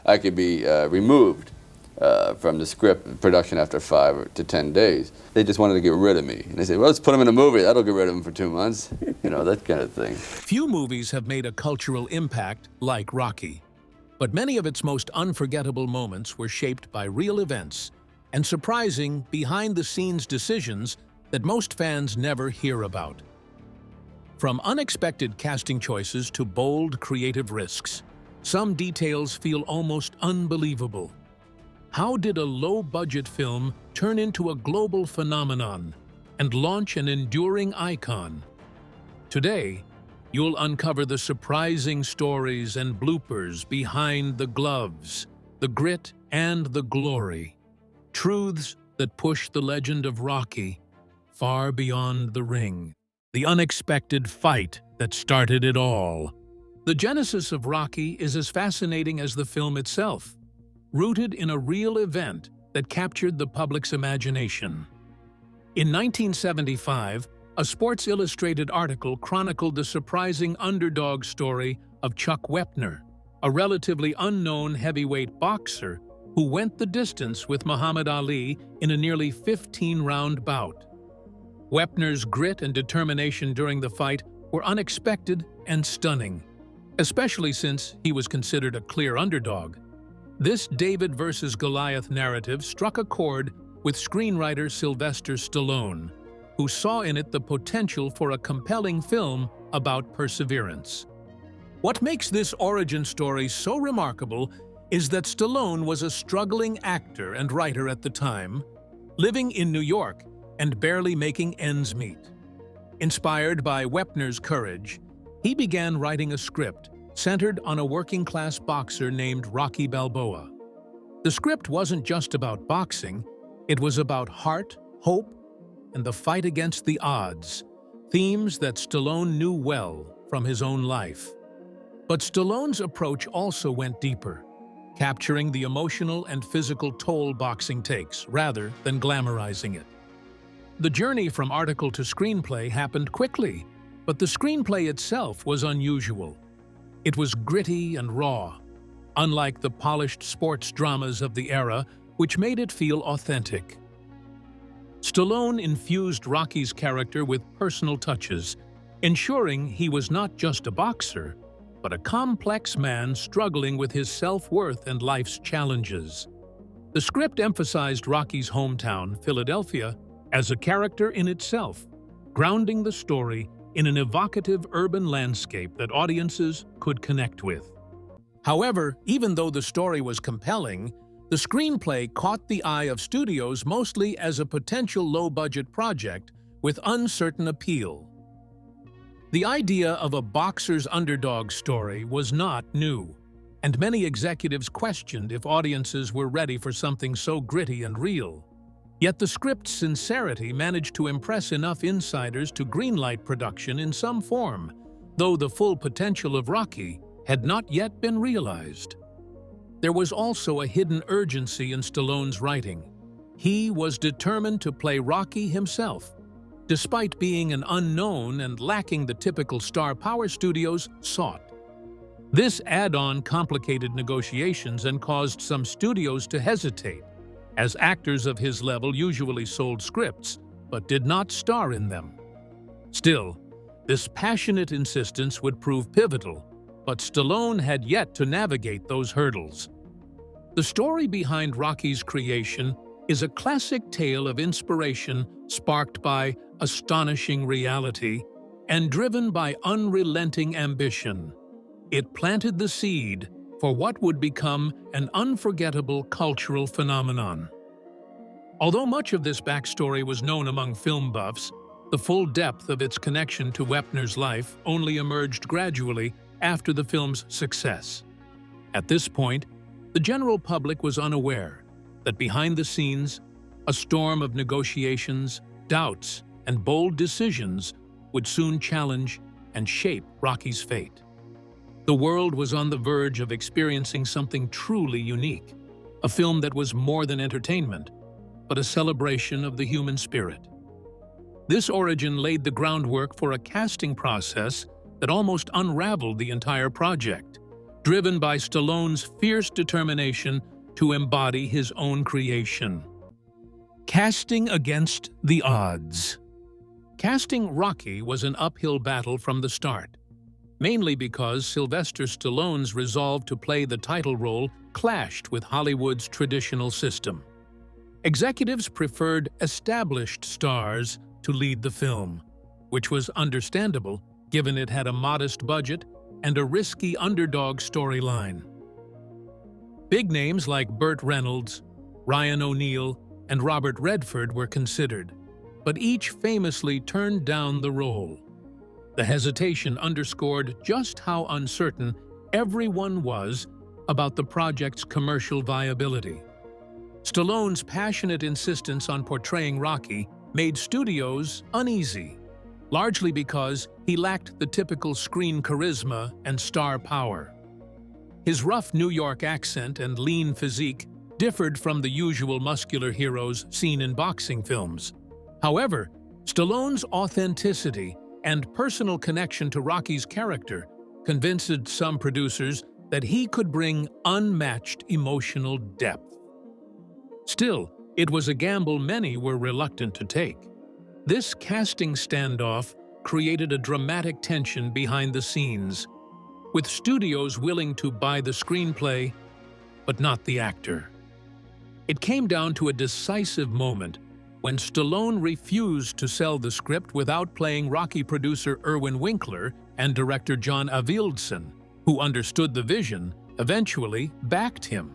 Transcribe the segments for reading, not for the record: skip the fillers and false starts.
I could be removed from the script production after 5 to 10 days. They just wanted to get rid of me. And they said, well, let's put him in a movie. That'll get rid of him for 2 months. You know, that kind of thing. Few movies have made a cultural impact like Rocky. But many of its most unforgettable moments were shaped by real events and surprising behind-the-scenes decisions that most fans never hear about. From unexpected casting choices to bold creative risks, some details feel almost unbelievable. How did a low-budget film turn into a global phenomenon and launch an enduring icon? Today, you'll uncover the surprising stories and bloopers behind the gloves, the grit and the glory. Truths that push the legend of Rocky far beyond the ring. The unexpected fight that started it all. The genesis of Rocky is as fascinating as the film itself, rooted in a real event that captured the public's imagination. In 1975, a Sports Illustrated article chronicled the surprising underdog story of Chuck Wepner, a relatively unknown heavyweight boxer who went the distance with Muhammad Ali in a nearly 15-round bout. Wepner's grit and determination during the fight were unexpected and stunning, especially since he was considered a clear underdog. This David versus Goliath narrative struck a chord with screenwriter Sylvester Stallone, who saw in it the potential for a compelling film about perseverance. What makes this origin story so remarkable is that Stallone was a struggling actor and writer at the time, living in New York and barely making ends meet. Inspired by Wepner's courage, he began writing a script centered on a working-class boxer named Rocky Balboa. The script wasn't just about boxing, it was about heart, hope, and the fight against the odds, themes that Stallone knew well from his own life. But Stallone's approach also went deeper, capturing the emotional and physical toll boxing takes rather than glamorizing it. The journey from article to screenplay happened quickly, but the screenplay itself was unusual. It was gritty and raw, unlike the polished sports dramas of the era, which made it feel authentic. Stallone infused Rocky's character with personal touches, ensuring he was not just a boxer, but a complex man struggling with his self-worth and life's challenges. The script emphasized Rocky's hometown, Philadelphia, as a character in itself, grounding the story in an evocative urban landscape that audiences could connect with. However, even though the story was compelling, the screenplay caught the eye of studios mostly as a potential low-budget project with uncertain appeal. The idea of a boxer's underdog story was not new, and many executives questioned if audiences were ready for something so gritty and real. Yet the script's sincerity managed to impress enough insiders to greenlight production in some form, though the full potential of Rocky had not yet been realized. There was also a hidden urgency in Stallone's writing. He was determined to play Rocky himself, despite being an unknown and lacking the typical star power studios sought. This add-on complicated negotiations and caused some studios to hesitate, as actors of his level usually sold scripts but did not star in them. Still, this passionate insistence would prove pivotal, but Stallone had yet to navigate those hurdles. The story behind Rocky's creation is a classic tale of inspiration sparked by astonishing reality and driven by unrelenting ambition. It planted the seed for what would become an unforgettable cultural phenomenon. Although much of this backstory was known among film buffs, the full depth of its connection to Wepner's life only emerged gradually after the film's success. At this point, the general public was unaware that behind the scenes, a storm of negotiations, doubts, and bold decisions would soon challenge and shape Rocky's fate. The world was on the verge of experiencing something truly unique, a film that was more than entertainment, but a celebration of the human spirit. This origin laid the groundwork for a casting process that almost unraveled the entire project, driven by Stallone's fierce determination to embody his own creation. Casting against the odds. Casting Rocky was an uphill battle from the start, mainly because Sylvester Stallone's resolve to play the title role clashed with Hollywood's traditional system. Executives preferred established stars to lead the film, which was understandable given it had a modest budget and a risky underdog storyline. Big names like Burt Reynolds, Ryan O'Neal, and Robert Redford were considered, but each famously turned down the role. The hesitation underscored just how uncertain everyone was about the project's commercial viability. Stallone's passionate insistence on portraying Rocky made studios uneasy, largely because he lacked the typical screen charisma and star power. His rough New York accent and lean physique differed from the usual muscular heroes seen in boxing films. However, Stallone's authenticity and personal connection to Rocky's character convinced some producers that he could bring unmatched emotional depth. Still, it was a gamble many were reluctant to take. This casting standoff created a dramatic tension behind the scenes, with studios willing to buy the screenplay, but not the actor. It came down to a decisive moment when Stallone refused to sell the script without playing Rocky producer Irwin Winkler and director John Avildsen, who understood the vision, eventually backed him.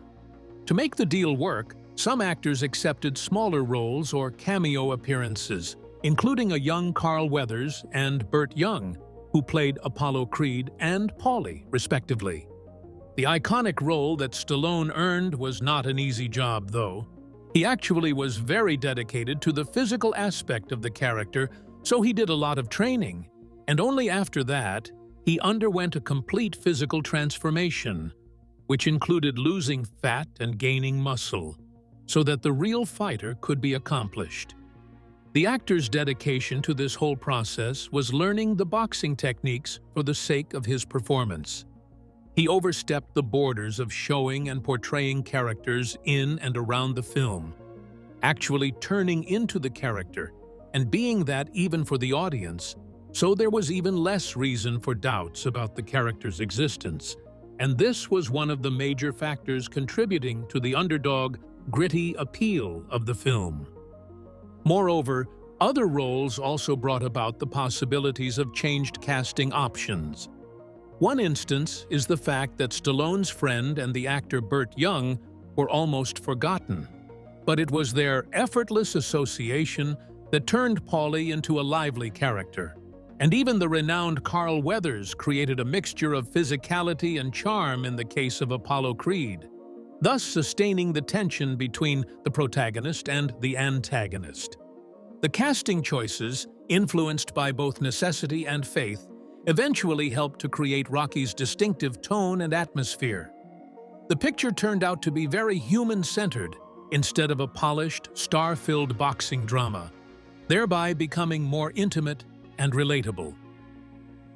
To make the deal work, some actors accepted smaller roles or cameo appearances, including a young Carl Weathers and Burt Young, who played Apollo Creed and Paulie, respectively. The iconic role that Stallone earned was not an easy job, though. He actually was very dedicated to the physical aspect of the character, so he did a lot of training. And only after that, he underwent a complete physical transformation, which included losing fat and gaining muscle, so that the real fighter could be accomplished. The actor's dedication to this whole process was learning the boxing techniques for the sake of his performance. He overstepped the borders of showing and portraying characters in and around the film, actually turning into the character and being that even for the audience, so there was even less reason for doubts about the character's existence. And this was one of the major factors contributing to the underdog, gritty appeal of the film. Moreover, other roles also brought about the possibilities of changed casting options. One instance is the fact that Stallone's friend and the actor Burt Young were almost forgotten, but it was their effortless association that turned Paulie into a lively character. And even the renowned Carl Weathers created a mixture of physicality and charm in the case of Apollo Creed, thus sustaining the tension between the protagonist and the antagonist. The casting choices, influenced by both necessity and faith, eventually helped to create Rocky's distinctive tone and atmosphere. The picture turned out to be very human-centered instead of a polished, star-filled boxing drama, thereby becoming more intimate and relatable.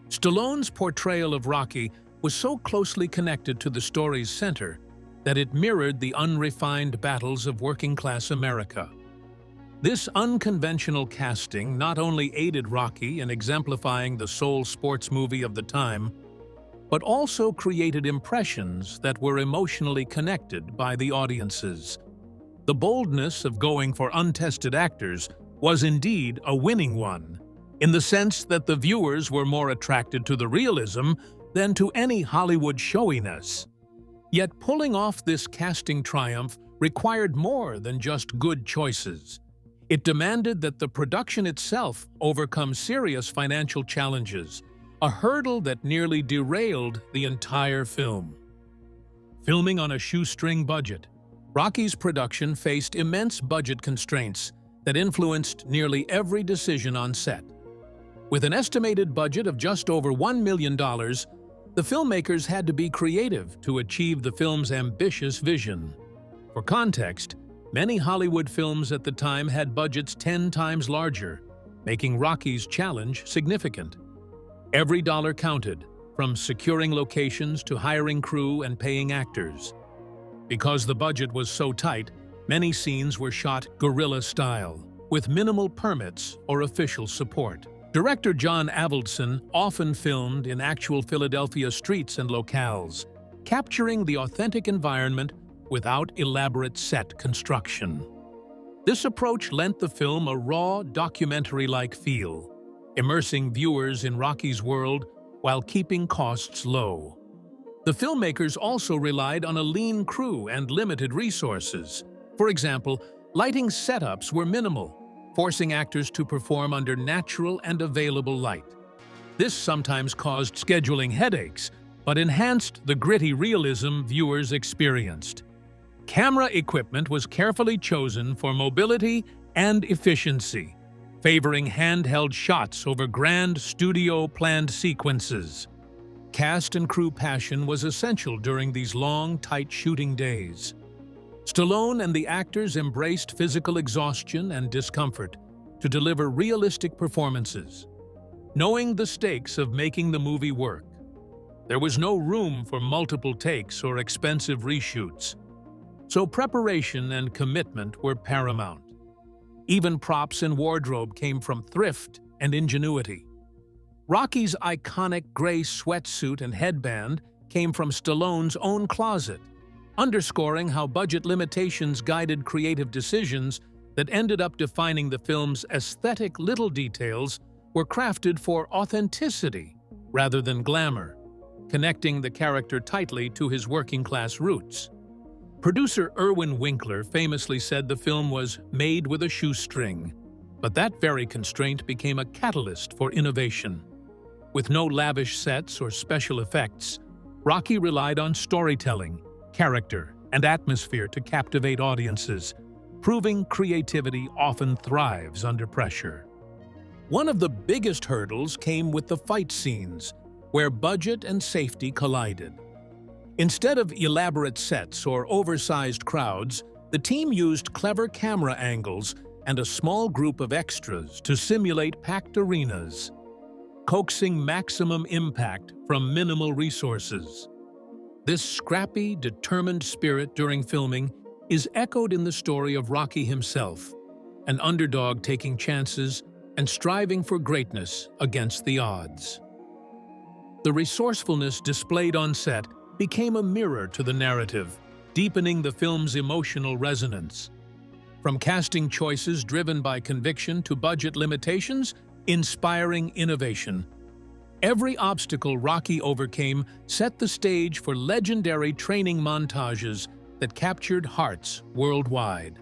Stallone's portrayal of Rocky was so closely connected to the story's center that it mirrored the unrefined battles of working-class America. This unconventional casting not only aided Rocky in exemplifying the sole sports movie of the time, but also created impressions that were emotionally connected by the audiences. The boldness of going for untested actors was indeed a winning one, in the sense that the viewers were more attracted to the realism than to any Hollywood showiness. Yet pulling off this casting triumph required more than just good choices. It demanded that the production itself overcome serious financial challenges, a hurdle that nearly derailed the entire film. Filming on a shoestring budget, Rocky's production faced immense budget constraints that influenced nearly every decision on set. With an estimated budget of just over $1 million, the filmmakers had to be creative to achieve the film's ambitious vision. For context, many Hollywood films at the time had budgets 10 times larger, making Rocky's challenge significant. Every dollar counted, from securing locations to hiring crew and paying actors. Because the budget was so tight, many scenes were shot guerrilla style, with minimal permits or official support. Director John Avildsen often filmed in actual Philadelphia streets and locales, capturing the authentic environment without elaborate set construction. This approach lent the film a raw, documentary-like feel, immersing viewers in Rocky's world while keeping costs low. The filmmakers also relied on a lean crew and limited resources. For example, lighting setups were minimal, forcing actors to perform under natural and available light. This sometimes caused scheduling headaches, but enhanced the gritty realism viewers experienced. Camera equipment was carefully chosen for mobility and efficiency, favoring handheld shots over grand studio-planned sequences. Cast and crew passion was essential during these long, tight shooting days. Stallone and the actors embraced physical exhaustion and discomfort to deliver realistic performances, knowing the stakes of making the movie work. There was no room for multiple takes or expensive reshoots, so preparation and commitment were paramount. Even props and wardrobe came from thrift and ingenuity. Rocky's iconic gray sweatsuit and headband came from Stallone's own closet, underscoring how budget limitations guided creative decisions that ended up defining the film's aesthetic. Little details were crafted for authenticity rather than glamour, connecting the character tightly to his working-class roots. Producer Irwin Winkler famously said the film was made with a shoestring, but that very constraint became a catalyst for innovation. With no lavish sets or special effects, Rocky relied on storytelling, character, and atmosphere to captivate audiences, proving creativity often thrives under pressure. One of the biggest hurdles came with the fight scenes, where budget and safety collided. Instead of elaborate sets or oversized crowds, the team used clever camera angles and a small group of extras to simulate packed arenas, coaxing maximum impact from minimal resources. This scrappy, determined spirit during filming is echoed in the story of Rocky himself, an underdog taking chances and striving for greatness against the odds. The resourcefulness displayed on set became a mirror to the narrative, deepening the film's emotional resonance. From casting choices driven by conviction to budget limitations, inspiring innovation. Every obstacle Rocky overcame set the stage for legendary training montages that captured hearts worldwide.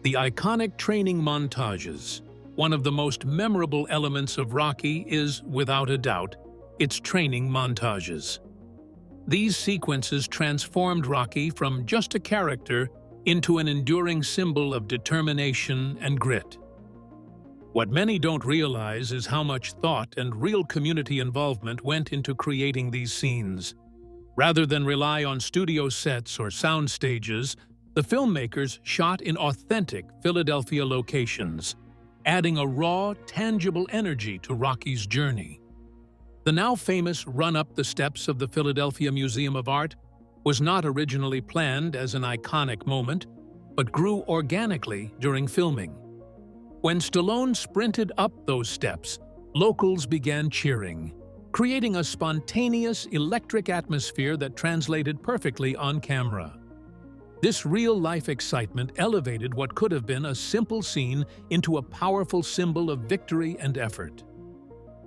The iconic training montages, one of the most memorable elements of Rocky, is, without a doubt, its training montages. These sequences transformed Rocky from just a character into an enduring symbol of determination and grit. What many don't realize is how much thought and real community involvement went into creating these scenes. Rather than rely on studio sets or sound stages, the filmmakers shot in authentic Philadelphia locations, adding a raw, tangible energy to Rocky's journey. The now famous run up the steps of the Philadelphia Museum of Art was not originally planned as an iconic moment, but grew organically during filming. When Stallone sprinted up those steps, locals began cheering, creating a spontaneous, electric atmosphere that translated perfectly on camera. This real-life excitement elevated what could have been a simple scene into a powerful symbol of victory and effort.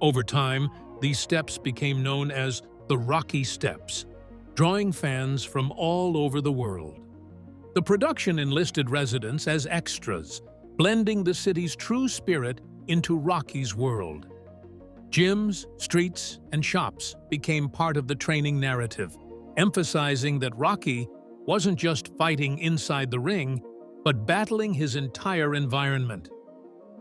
Over time, these steps became known as the Rocky Steps, drawing fans from all over the world. The production enlisted residents as extras, blending the city's true spirit into Rocky's world. Gyms, streets, and shops became part of the training narrative, emphasizing that Rocky wasn't just fighting inside the ring, but battling his entire environment.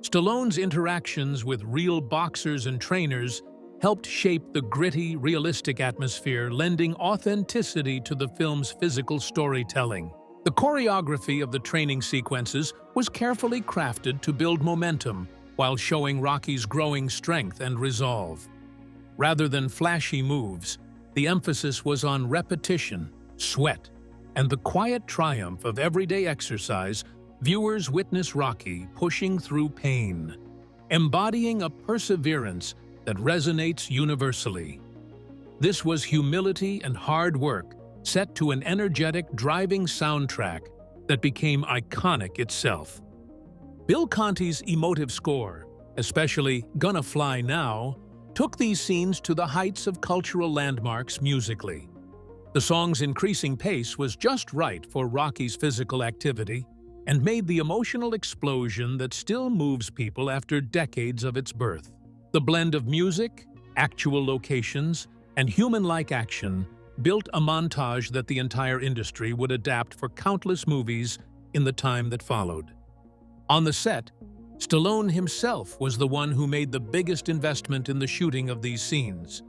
Stallone's interactions with real boxers and trainers helped shape the gritty, realistic atmosphere, lending authenticity to the film's physical storytelling. The choreography of the training sequences was carefully crafted to build momentum while showing Rocky's growing strength and resolve. Rather than flashy moves, the emphasis was on repetition, sweat, and the quiet triumph of everyday exercise. Viewers witness Rocky pushing through pain, embodying a perseverance that resonates universally. This was humility and hard work set to an energetic, driving soundtrack that became iconic itself. Bill Conti's emotive score, especially "Gonna Fly Now," took these scenes to the heights of cultural landmarks musically. The song's increasing pace was just right for Rocky's physical activity and made the emotional explosion that still moves people after decades of its birth. The blend of music, actual locations, and human-like action built a montage that the entire industry would adapt for countless movies in the time that followed. On the set, Stallone himself was the one who made the biggest investment in the shooting of these scenes.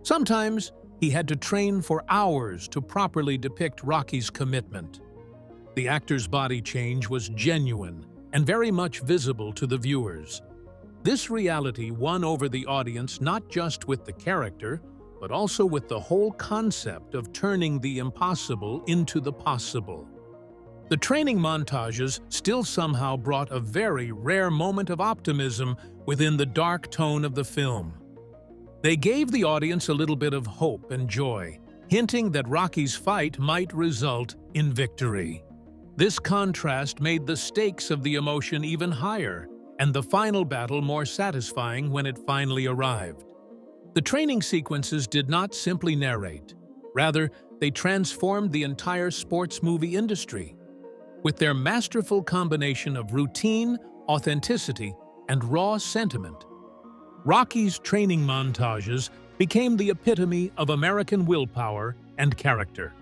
Sometimes he had to train for hours to properly depict Rocky's commitment. The actor's body change was genuine and very much visible to the viewers. This reality won over the audience not just with the character, but also with the whole concept of turning the impossible into the possible. The training montages still somehow brought a very rare moment of optimism within the dark tone of the film. They gave the audience a little bit of hope and joy, hinting that Rocky's fight might result in victory. This contrast made the stakes of the emotion even higher, and the final battle more satisfying when it finally arrived. The training sequences did not simply narrate. Rather, they transformed the entire sports movie industry. With their masterful combination of routine, authenticity, and raw sentiment, Rocky's training montages became the epitome of American willpower and character.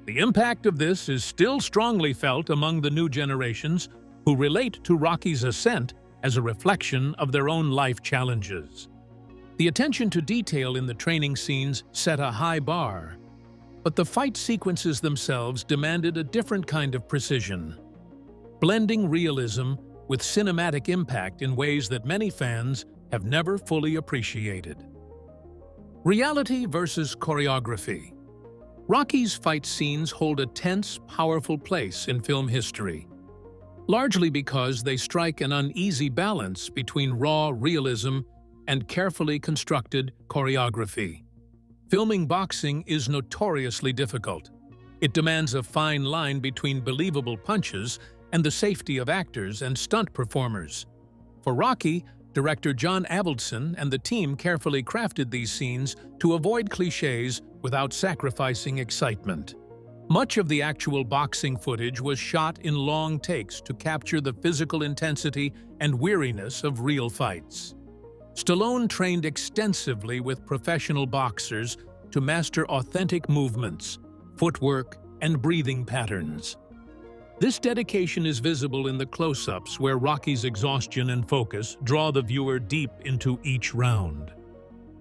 The impact of this is still strongly felt among the new generations who relate to Rocky's ascent as a reflection of their own life challenges. The attention to detail in the training scenes set a high bar, but the fight sequences themselves demanded a different kind of precision, blending realism with cinematic impact in ways that many fans have never fully appreciated. Reality versus choreography. Rocky's fight scenes hold a tense, powerful place in film history, largely because they strike an uneasy balance between raw realism and carefully constructed choreography. Filming boxing is notoriously difficult. It demands a fine line between believable punches and the safety of actors and stunt performers. For Rocky, director John Avildsen and the team carefully crafted these scenes to avoid cliches without sacrificing excitement. Much of the actual boxing footage was shot in long takes to capture the physical intensity and weariness of real fights. Stallone trained extensively with professional boxers to master authentic movements, footwork, and breathing patterns. This dedication is visible in the close-ups where Rocky's exhaustion and focus draw the viewer deep into each round.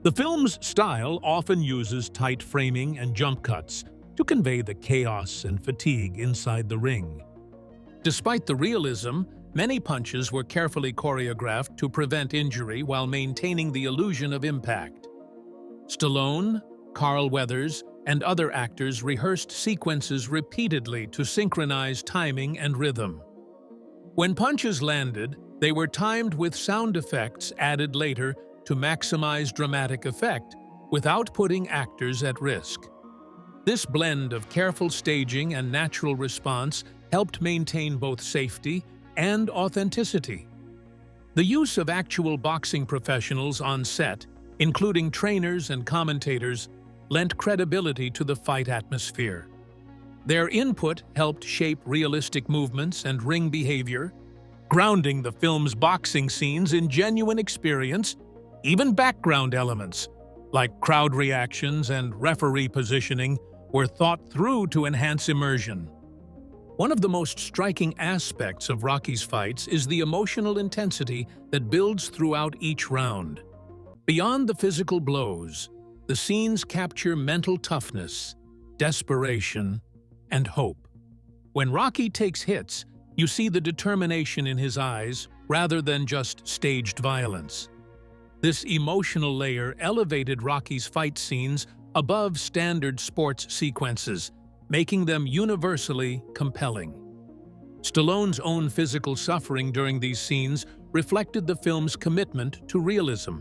The film's style often uses tight framing and jump cuts to convey the chaos and fatigue inside the ring. Despite the realism, many punches were carefully choreographed to prevent injury while maintaining the illusion of impact. Stallone, Carl Weathers, and other actors rehearsed sequences repeatedly to synchronize timing and rhythm. When punches landed, they were timed with sound effects added later to maximize dramatic effect without putting actors at risk. This blend of careful staging and natural response helped maintain both safety and authenticity. The use of actual boxing professionals on set, including trainers and commentators, lent credibility to the fight atmosphere. Their input helped shape realistic movements and ring behavior, grounding the film's boxing scenes in genuine experience. Even background elements, like crowd reactions and referee positioning, were thought through to enhance immersion. One of the most striking aspects of Rocky's fights is the emotional intensity that builds throughout each round. Beyond the physical blows, the scenes capture mental toughness, desperation, and hope. When Rocky takes hits, you see the determination in his eyes rather than just staged violence. This emotional layer elevated Rocky's fight scenes above standard sports sequences, making them universally compelling. Stallone's own physical suffering during these scenes reflected the film's commitment to realism.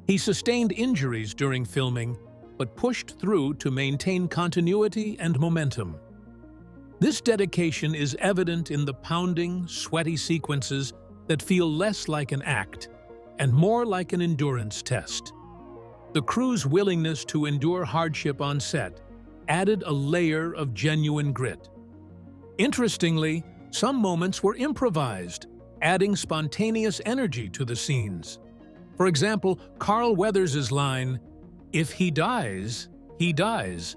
He sustained injuries during filming, but pushed through to maintain continuity and momentum. This dedication is evident in the pounding, sweaty sequences that feel less like an act and more like an endurance test. The crew's willingness to endure hardship on set added a layer of genuine grit. Interestingly, some moments were improvised, adding spontaneous energy to the scenes. For example, Carl Weathers' line, "If he dies, he dies,"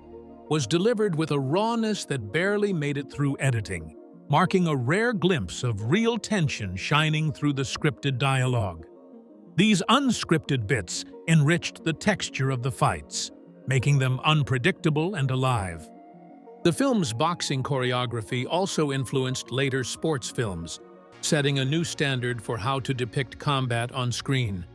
was delivered with a rawness that barely made it through editing, marking a rare glimpse of real tension shining through the scripted dialogue. These unscripted bits enriched the texture of the fights, making them unpredictable and alive. The film's boxing choreography also influenced later sports films, setting a new standard for how to depict combat on screen.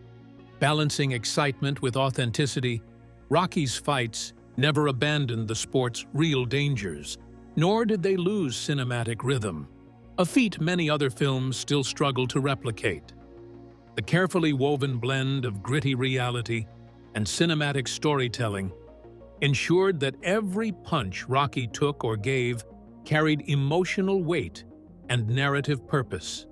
Balancing excitement with authenticity, Rocky's fights never abandoned the sport's real dangers, nor did they lose cinematic rhythm, a feat many other films still struggle to replicate. The carefully woven blend of gritty reality and cinematic storytelling ensured that every punch Rocky took or gave carried emotional weight and narrative purpose,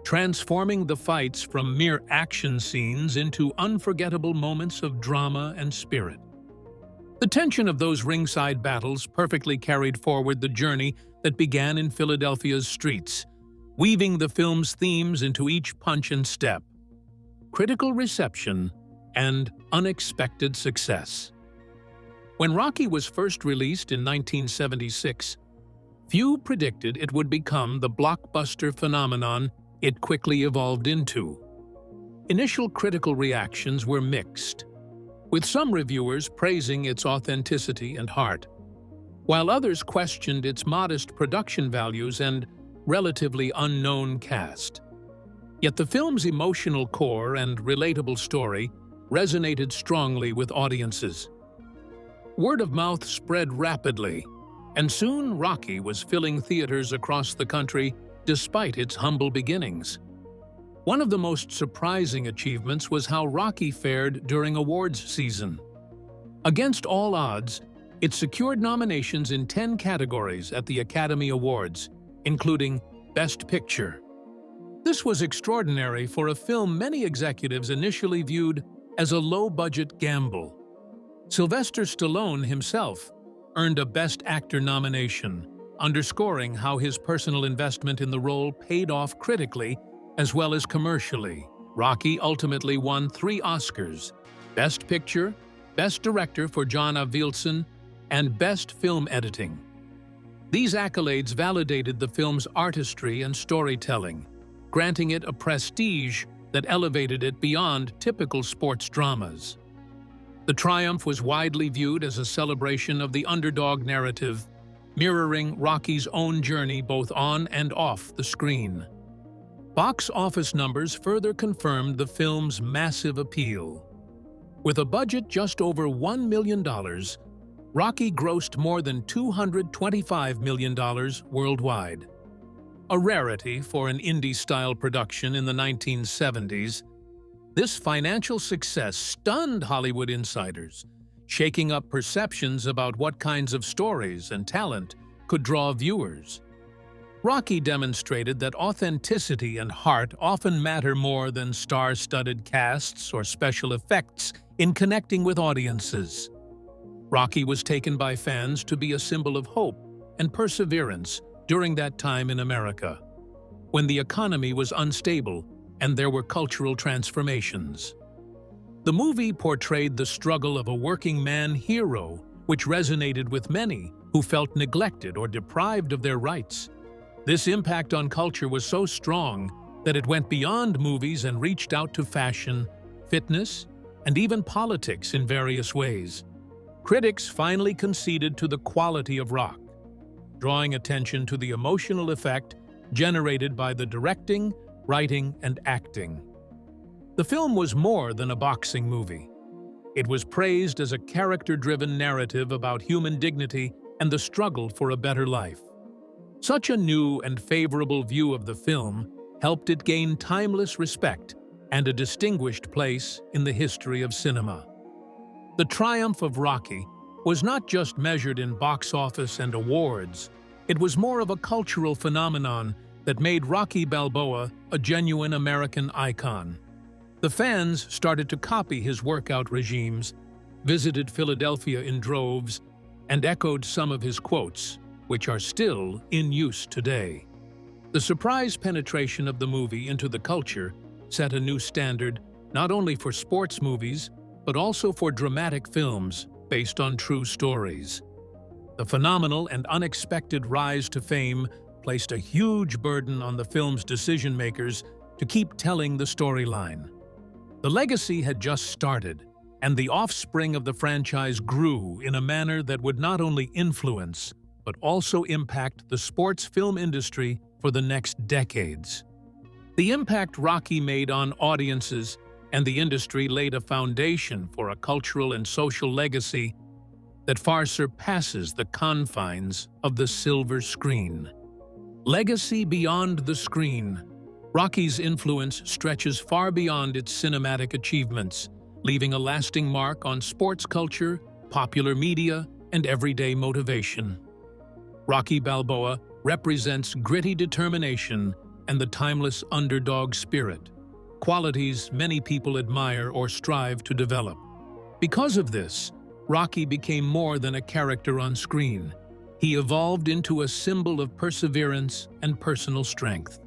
transforming the fights from mere action scenes into unforgettable moments of drama and spirit. The tension of those ringside battles perfectly carried forward the journey that began in Philadelphia's streets, weaving the film's themes into each punch and step. Critical reception and unexpected success. When Rocky was first released in 1976, few predicted it would become the blockbuster phenomenon it quickly evolved into. Initial critical reactions were mixed, with some reviewers praising its authenticity and heart, while others questioned its modest production values and relatively unknown cast. Yet the film's emotional core and relatable story resonated strongly with audiences. Word of mouth spread rapidly, and soon Rocky was filling theaters across the country despite its humble beginnings. One of the most surprising achievements was how Rocky fared during awards season. Against all odds, it secured nominations in 10 categories at the Academy Awards, including Best Picture. This was extraordinary for a film many executives initially viewed as a low-budget gamble. Sylvester Stallone himself earned a Best Actor nomination, underscoring how his personal investment in the role paid off critically as well as commercially. Rocky ultimately won 3 Oscars: Best Picture, Best Director for John Avildsen, and Best Film Editing. These accolades validated the film's artistry and storytelling, granting it a prestige that elevated it beyond typical sports dramas. The triumph was widely viewed as a celebration of the underdog narrative, mirroring Rocky's own journey both on and off the screen. Box office numbers further confirmed the film's massive appeal. With a budget just over $1 million, Rocky grossed more than $225 million worldwide. A rarity for an indie-style production in the 1970s, this financial success stunned Hollywood insiders, shaking up perceptions about what kinds of stories and talent could draw viewers. Rocky demonstrated that authenticity and heart often matter more than star-studded casts or special effects in connecting with audiences. Rocky was taken by fans to be a symbol of hope and perseverance during that time in America, when the economy was unstable and there were cultural transformations. The movie portrayed the struggle of a working man hero, which resonated with many who felt neglected or deprived of their rights. This impact on culture was so strong that it went beyond movies and reached out to fashion, fitness, and even politics in various ways. Critics finally conceded to the quality of Rock, drawing attention to the emotional effect generated by the directing, writing, and acting. The film was more than a boxing movie. It was praised as a character-driven narrative about human dignity and the struggle for a better life. Such a new and favorable view of the film helped it gain timeless respect and a distinguished place in the history of cinema. The triumph of Rocky was not just measured in box office and awards. It was more of a cultural phenomenon that made Rocky Balboa a genuine American icon. The fans started to copy his workout regimes, visited Philadelphia in droves, and echoed some of his quotes, which are still in use today. The surprise penetration of the movie into the culture set a new standard not only for sports movies, but also for dramatic films based on true stories. The phenomenal and unexpected rise to fame placed a huge burden on the film's decision-makers to keep telling the storyline. The legacy had just started, and the offspring of the franchise grew in a manner that would not only influence, but also impact the sports film industry for the next decades. The impact Rocky made on audiences and the industry laid a foundation for a cultural and social legacy that far surpasses the confines of the silver screen. Legacy beyond the screen. Rocky's influence stretches far beyond its cinematic achievements, leaving a lasting mark on sports culture, popular media, and everyday motivation. Rocky Balboa represents gritty determination and the timeless underdog spirit, qualities many people admire or strive to develop. Because of this, Rocky became more than a character on screen. He evolved into a symbol of perseverance and personal strength.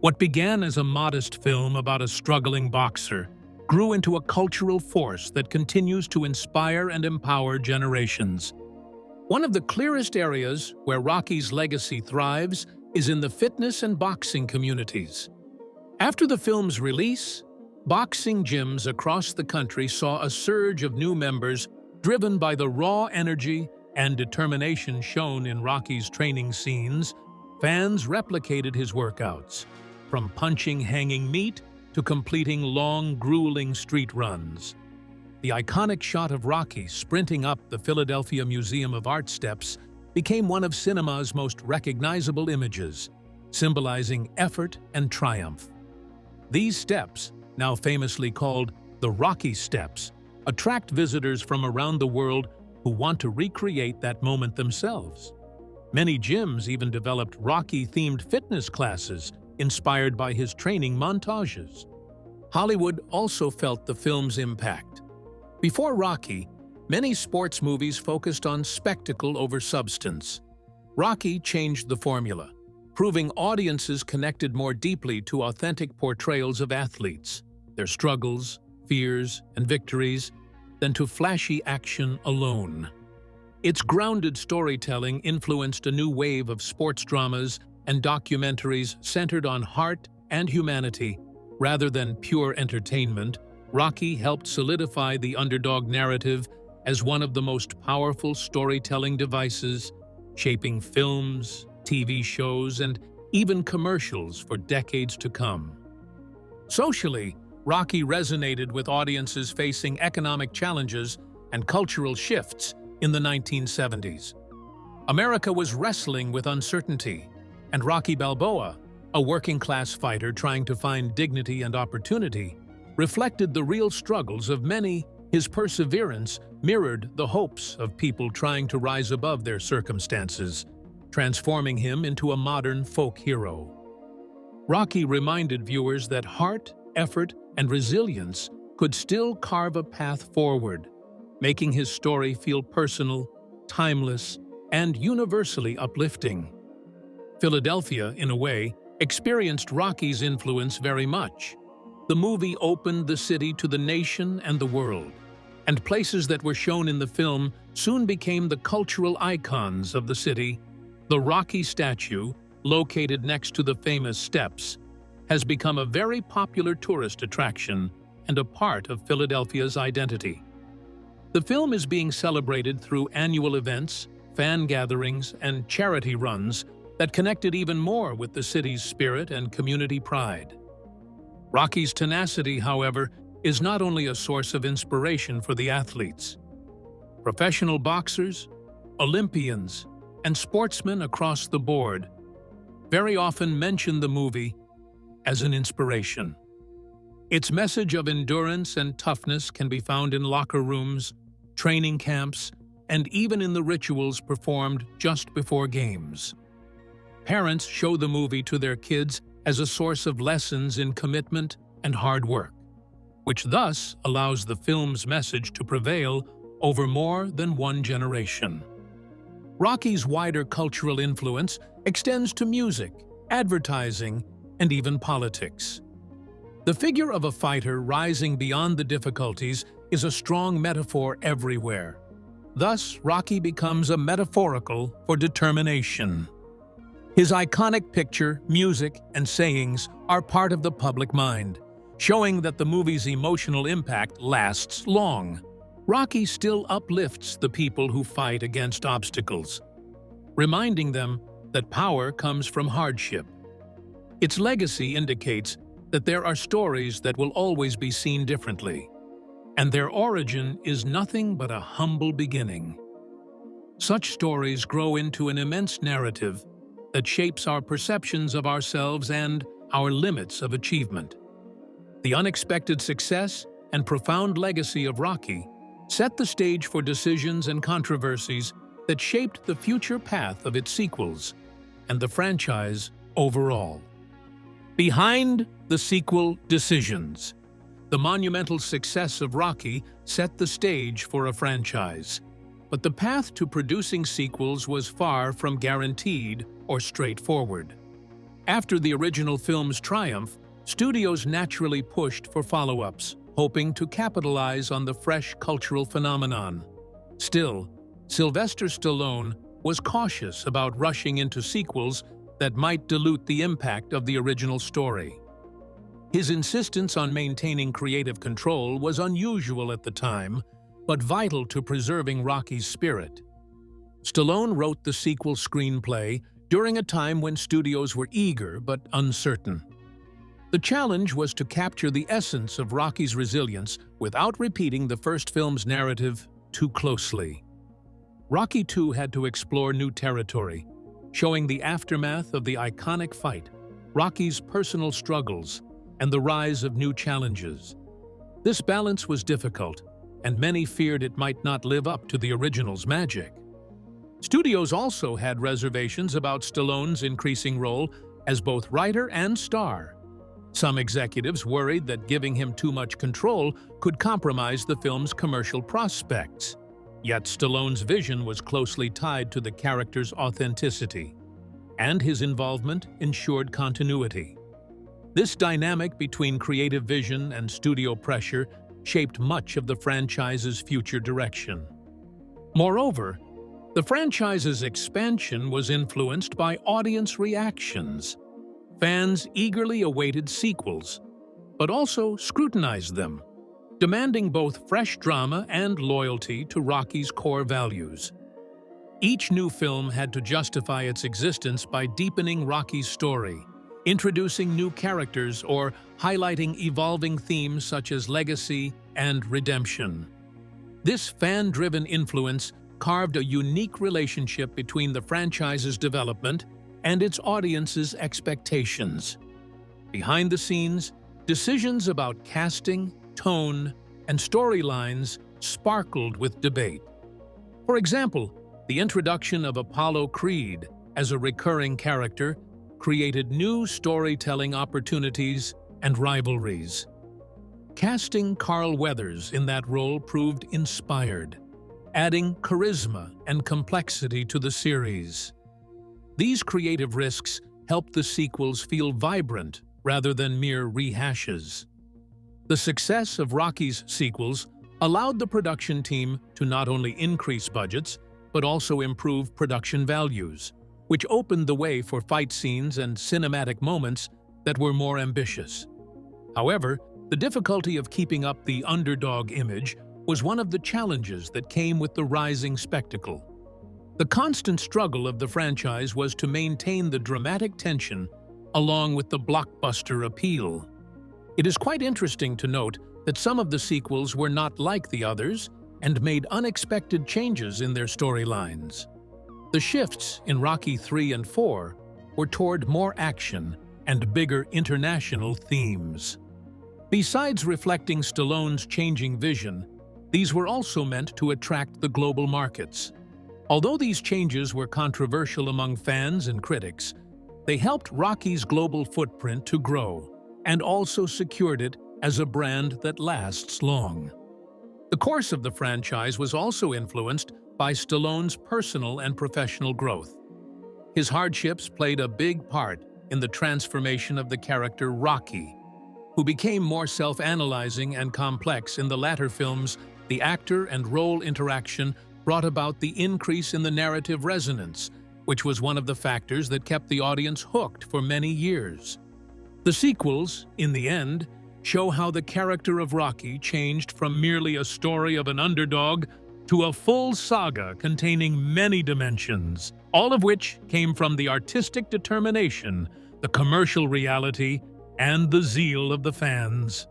What began as a modest film about a struggling boxer grew into a cultural force that continues to inspire and empower generations. One of the clearest areas where Rocky's legacy thrives is in the fitness and boxing communities. After the film's release, boxing gyms across the country saw a surge of new members driven by the raw energy and determination shown in Rocky's training scenes. Fans replicated his workouts, from punching hanging meat to completing long, grueling street runs. The iconic shot of Rocky sprinting up the Philadelphia Museum of Art steps became one of cinema's most recognizable images, symbolizing effort and triumph. These steps, now famously called the Rocky Steps, attract visitors from around the world who want to recreate that moment themselves. Many gyms even developed Rocky-themed fitness classes inspired by his training montages. Hollywood also felt the film's impact. Before Rocky, many sports movies focused on spectacle over substance. Rocky changed the formula, proving audiences connected more deeply to authentic portrayals of athletes, their struggles, fears, and victories, than to flashy action alone. Its grounded storytelling influenced a new wave of sports dramas and documentaries centered on heart and humanity. Rather than pure entertainment, Rocky helped solidify the underdog narrative as one of the most powerful storytelling devices, shaping films, TV shows, and even commercials for decades to come. Socially, Rocky resonated with audiences facing economic challenges and cultural shifts in the 1970s. America was wrestling with uncertainty, and Rocky Balboa, a working-class fighter trying to find dignity and opportunity, reflected the real struggles of many. His perseverance mirrored the hopes of people trying to rise above their circumstances, transforming him into a modern folk hero. Rocky reminded viewers that heart, effort, and resilience could still carve a path forward, making his story feel personal, timeless, and universally uplifting. Philadelphia, in a way, experienced Rocky's influence very much. The movie opened the city to the nation and the world, and places that were shown in the film soon became the cultural icons of the city. The Rocky statue, located next to the famous steps, has become a very popular tourist attraction and a part of Philadelphia's identity. The film is being celebrated through annual events, fan gatherings, and charity runs that connected even more with the city's spirit and community pride. Rocky's tenacity, however, is not only a source of inspiration for the athletes. Professional boxers, Olympians, and sportsmen across the board very often mention the movie as an inspiration. Its message of endurance and toughness can be found in locker rooms, training camps, and even in the rituals performed just before games. Parents show the movie to their kids as a source of lessons in commitment and hard work, which thus allows the film's message to prevail over more than one generation. Rocky's wider cultural influence extends to music, advertising, and even politics. The figure of a fighter rising beyond the difficulties is a strong metaphor everywhere. Thus, Rocky becomes a metaphorical for determination. His iconic picture, music, and sayings are part of the public mind, showing that the movie's emotional impact lasts long. Rocky still uplifts the people who fight against obstacles, reminding them that power comes from hardship. Its legacy indicates that there are stories that will always be seen differently, and their origin is nothing but a humble beginning. Such stories grow into an immense narrative that shapes our perceptions of ourselves and our limits of achievement. The unexpected success and profound legacy of Rocky set the stage for decisions and controversies that shaped the future path of its sequels and the franchise overall. Behind the sequel decisions, the monumental success of Rocky set the stage for a franchise, but the path to producing sequels was far from guaranteed or straightforward. After the original film's triumph, studios naturally pushed for follow-ups, hoping to capitalize on the fresh cultural phenomenon. Still, Sylvester Stallone was cautious about rushing into sequels that might dilute the impact of the original story. His insistence on maintaining creative control was unusual at the time, but vital to preserving Rocky's spirit. Stallone wrote the sequel screenplay during a time when studios were eager but uncertain. The challenge was to capture the essence of Rocky's resilience without repeating the first film's narrative too closely. Rocky II had to explore new territory, showing the aftermath of the iconic fight, Rocky's personal struggles, and the rise of new challenges. This balance was difficult, and many feared it might not live up to the original's magic. Studios also had reservations about Stallone's increasing role as both writer and star. Some executives worried that giving him too much control could compromise the film's commercial prospects. Yet Stallone's vision was closely tied to the character's authenticity, and his involvement ensured continuity. This dynamic between creative vision and studio pressure shaped much of the franchise's future direction. Moreover, the franchise's expansion was influenced by audience reactions. Fans eagerly awaited sequels, but also scrutinized them, demanding both fresh drama and loyalty to Rocky's core values. Each new film had to justify its existence by deepening Rocky's story, introducing new characters, or highlighting evolving themes such as legacy and redemption. This fan-driven influence carved a unique relationship between the franchise's development and its audience's expectations. Behind the scenes, decisions about casting, tone, and storylines sparkled with debate. For example, the introduction of Apollo Creed as a recurring character created new storytelling opportunities and rivalries. Casting Carl Weathers in that role proved inspired, adding charisma and complexity to the series. These creative risks helped the sequels feel vibrant rather than mere rehashes. The success of Rocky's sequels allowed the production team to not only increase budgets, but also improve production values, which opened the way for fight scenes and cinematic moments that were more ambitious. However, the difficulty of keeping up the underdog image was one of the challenges that came with the rising spectacle. The constant struggle of the franchise was to maintain the dramatic tension along with the blockbuster appeal. It is quite interesting to note that some of the sequels were not like the others and made unexpected changes in their storylines. The shifts in Rocky 3 and 4 were toward more action and bigger international themes. Besides reflecting Stallone's changing vision, these were also meant to attract the global markets. Although these changes were controversial among fans and critics, they helped Rocky's global footprint to grow and also secured it as a brand that lasts long. The course of the franchise was also influenced by Stallone's personal and professional growth. His hardships played a big part in the transformation of the character Rocky, who became more self-analyzing and complex in the latter films. The actor and role interaction brought about the increase in the narrative resonance, which was one of the factors that kept the audience hooked for many years. The sequels, in the end, show how the character of Rocky changed from merely a story of an underdog to a full saga containing many dimensions, all of which came from the artistic determination, the commercial reality, and the zeal of the fans.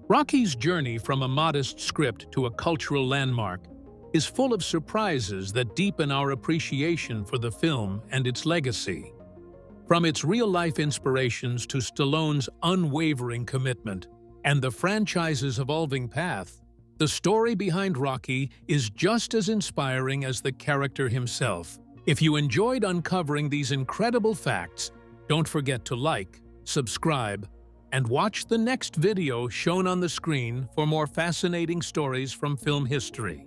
Rocky's journey from a modest script to a cultural landmark is full of surprises that deepen our appreciation for the film and its legacy. From its real-life inspirations to Stallone's unwavering commitment and the franchise's evolving path, the story behind Rocky is just as inspiring as the character himself. If you enjoyed uncovering these incredible facts, don't forget to like, subscribe, and watch the next video shown on the screen for more fascinating stories from film history.